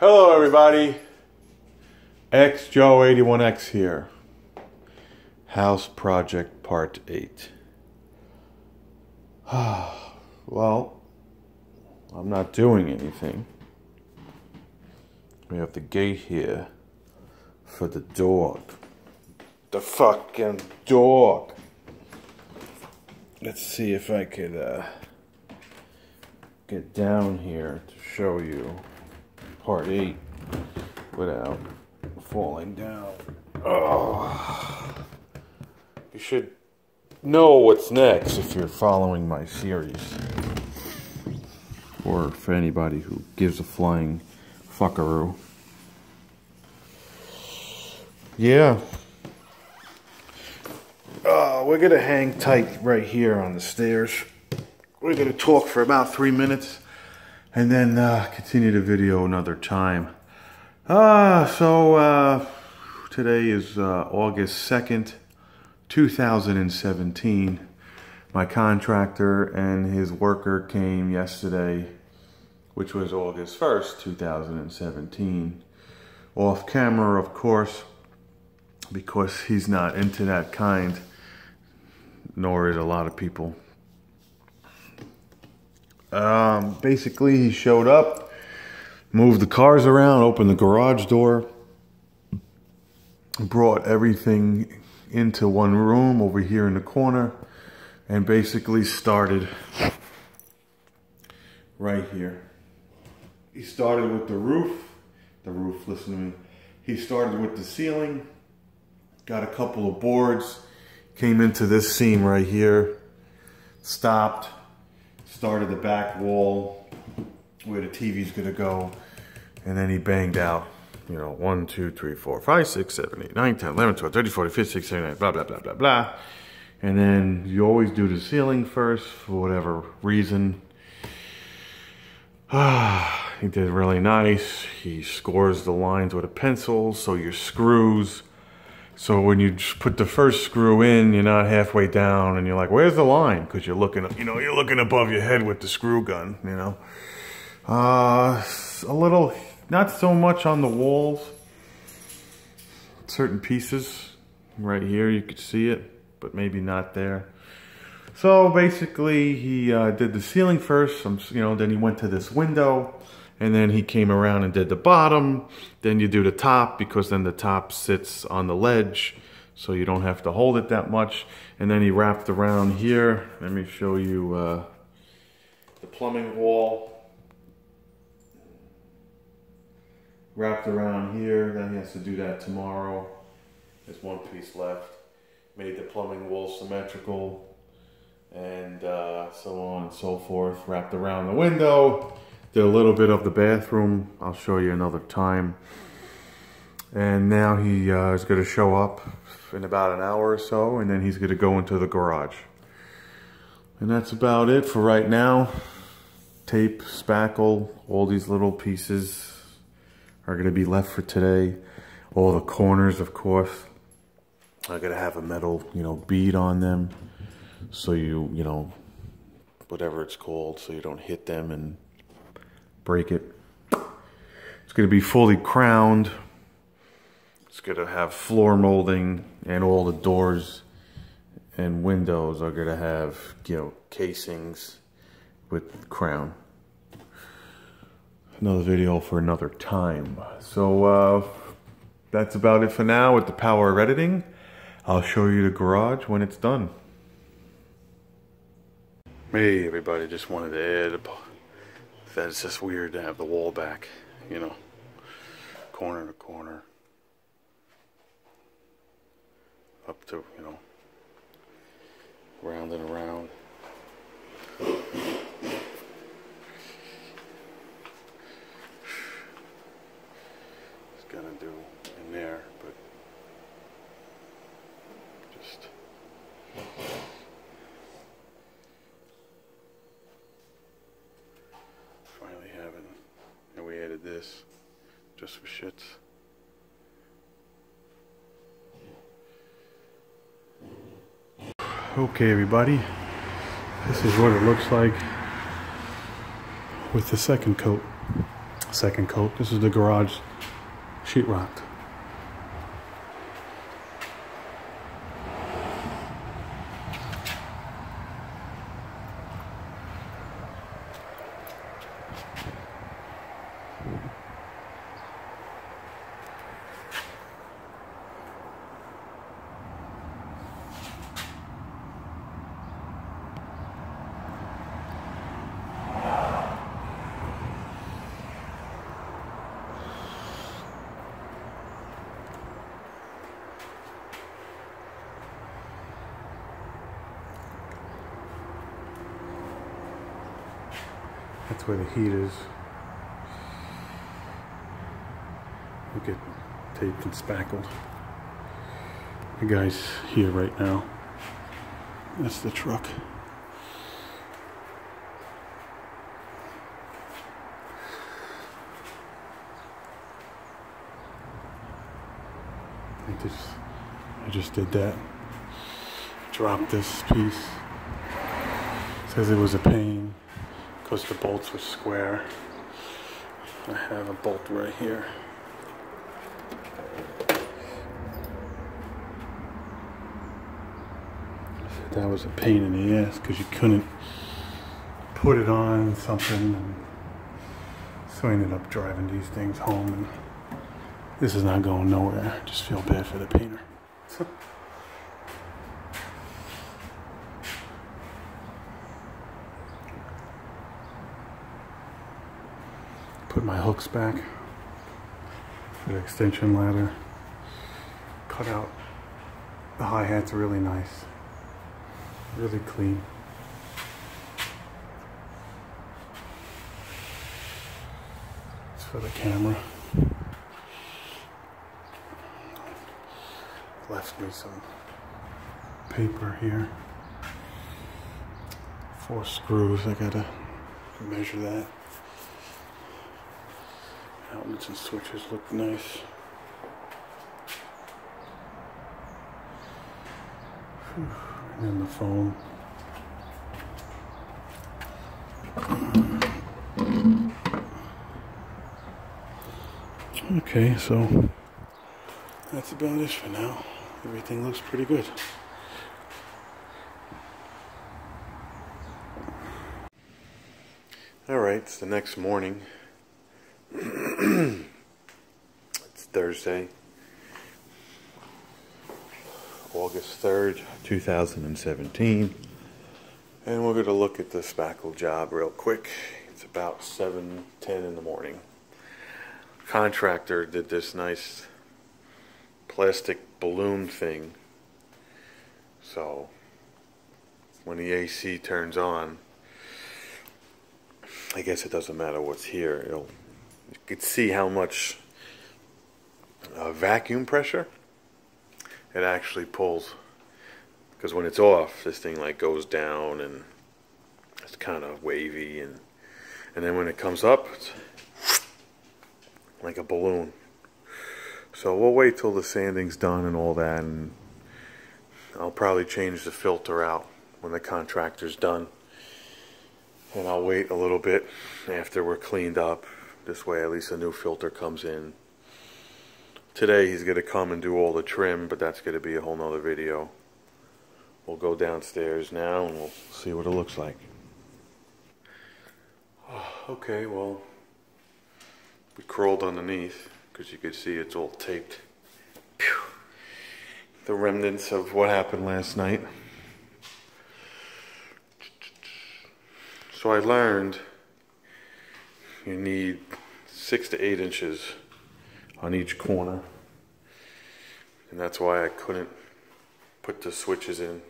Hello everybody, XJoe81X here. House Project Part 8. Well, I'm not doing anything. We have the gate here for the dog. The fucking dog. Let's see if I could get down here to show you Part 8 without falling down. Oh. You should know what's next if you're following my series. Or for anybody who gives a flying fuckaroo. Yeah. We're gonna hang tight right here on the stairs. We're gonna talk for about 3 minutes and then continue the video another time. Today is August 2nd, 2017. My contractor and his worker came yesterday, which was August 1st, 2017. Off camera, of course, because he's not into that kind, nor is a lot of people. Basically, he showed up, moved the cars around, opened the garage door, brought everything into one room over here in the corner, and basically started right here. He started with the roof, listen to me. He started with the ceiling, got a couple of boards, came into this seam right here, stopped, started the back wall where the TV's gonna go, and then he banged out, 1, 2, 3, 4, 5, 6, 7, 8, 9, 10, 11, 12, 13, 14, 15, 16, 17, blah, blah, blah, blah, blah. And then you always do the ceiling first for whatever reason. He did really nice. He scores the lines with a pencil, so your screws. So when you just put the first screw in, you're not halfway down, and you're like, "Where's the line?" Because you're looking, you're looking above your head with the screw gun. A little, not so much on the walls. Certain pieces, right here, you could see it, but maybe not there. So basically, he did the ceiling first. Then he went to this window. And then he came around and did the bottom. Then you do the top, because then the top sits on the ledge, so you don't have to hold it that much. And then he wrapped around here. Let me show you the plumbing wall. Wrapped around here. Then he has to do that tomorrow. There's one piece left. Made the plumbing wall symmetrical. And so on and so forth. Wrapped around the window. Did a little bit of the bathroom. I'll show you another time. And now he is going to show up in about an hour or so, and then he's going to go into the garage. And that's about it for right now. Tape, spackle, all these little pieces are going to be left for today. All the corners, of course, are going to have a metal, bead on them. So you whatever it's called, so you don't hit them and break it. It's going to be fully crowned. It's going to have floor molding, and all the doors and windows are going to have, casings with crown. Another video for another time. So that's about it for now with the power of editing. I'll show you the garage when it's done. Hey everybody, just wanted to add that it's just weird to have the wall back, corner to corner, up to, round and around. It's gonna do in there, but just we added this just for shits. Okay everybody, this is what it looks like with the second coat. second coat. This is the garage sheetrock. That's where the heat is. Look at taped and spackled. The guy's here right now. That's the truck. I just did that. Dropped this piece. Says it was a pain because the bolts were square. I have a bolt right here. That was a pain in the ass because you couldn't put it on something, and so I ended up driving these things home, and this is not going nowhere. I just feel bad for the painter. Put my hooks back for the extension ladder. Cut out the hi-hats really nice. Really clean. It's for the camera. Left me some paper here. 4 screws, I gotta measure that. Outlets and switches look nice. Whew. And then the phone. Okay, so that's about it for now. Everything looks pretty good. Alright, it's the next morning. It's Thursday, August 3rd, 2017, and we're going to look at the spackle job real quick. It's about 7:10 in the morning. Contractor did this nice plastic balloon thing, so when the AC turns on, I guess it doesn't matter what's here. You could see how much vacuum pressure it actually pulls, because when it's off, this thing like goes down and it's kind of wavy, and then when it comes up, it's like a balloon. So we'll wait till the sanding's done and all that, and I'll probably change the filter out when the contractor's done, and I'll wait a little bit after we're cleaned up. This way at least a new filter comes in. Today he's going to come and do all the trim, but that's going to be a whole nother video. We'll go downstairs now and we'll see what it looks like. Okay, well, we crawled underneath because you could see it's all taped. Phew. The remnants of what happened last night. So I learned you need 6 to 8 inches on each corner, and that's why I couldn't put the switches in,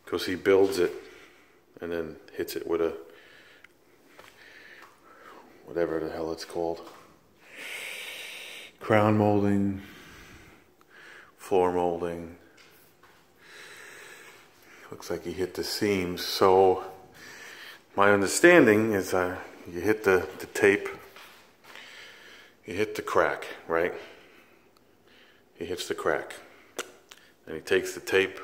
because he builds it and then hits it with a whatever the hell it's called, crown molding, floor molding. Looks like he hit the seams. So my understanding is you hit the tape, you hit the crack, right? He hits the crack. And he takes the tape,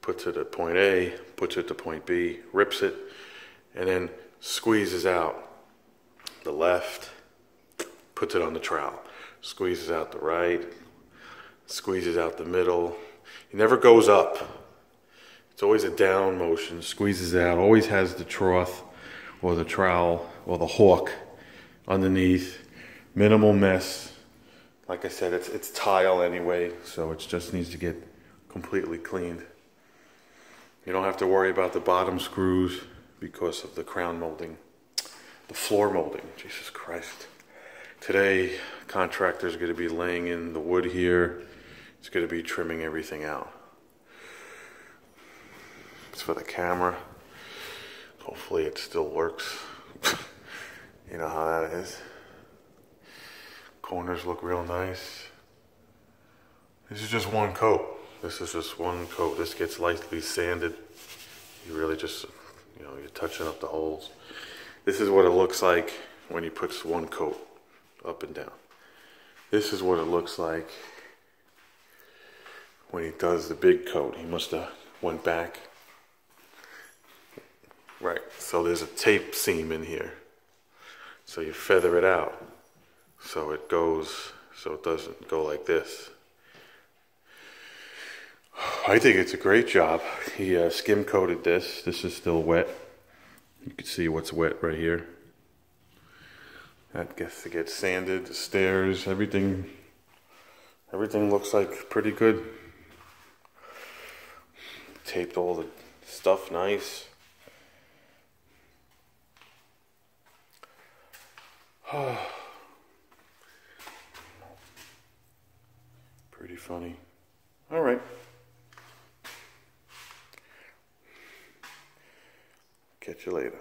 puts it at point A, puts it to point B, rips it, and then squeezes out the left puts it on the trowel. Squeezes out the right, squeezes out the middle. It never goes up. It's always a down motion, squeezes out, always has the trough or the trowel or the hawk underneath. Minimal mess. Like I said, it's tile anyway, so it just needs to get completely cleaned. You don't have to worry about the bottom screws because of the crown molding. The floor molding, Jesus Christ. Today, contractor's gonna be laying in the wood here. It's gonna be trimming everything out. It's for the camera. Hopefully it still works. You know how that is. Corners look real nice. This is just one coat. This is just one coat. This gets lightly sanded. You really just, you know, you're touching up the holes. This is what it looks like when he puts one coat up and down. This is what it looks like when he does the big coat. He must have went back. Right, so there's a tape seam in here. So you feather it out so it goes, so it doesn't go like this. I think it's a great job. He skim coated this. This is still wet. You can see what's wet right here. That gets to get sanded, the stairs, everything looks like pretty good. Taped all the stuff nice. Pretty funny. All right. Catch you later.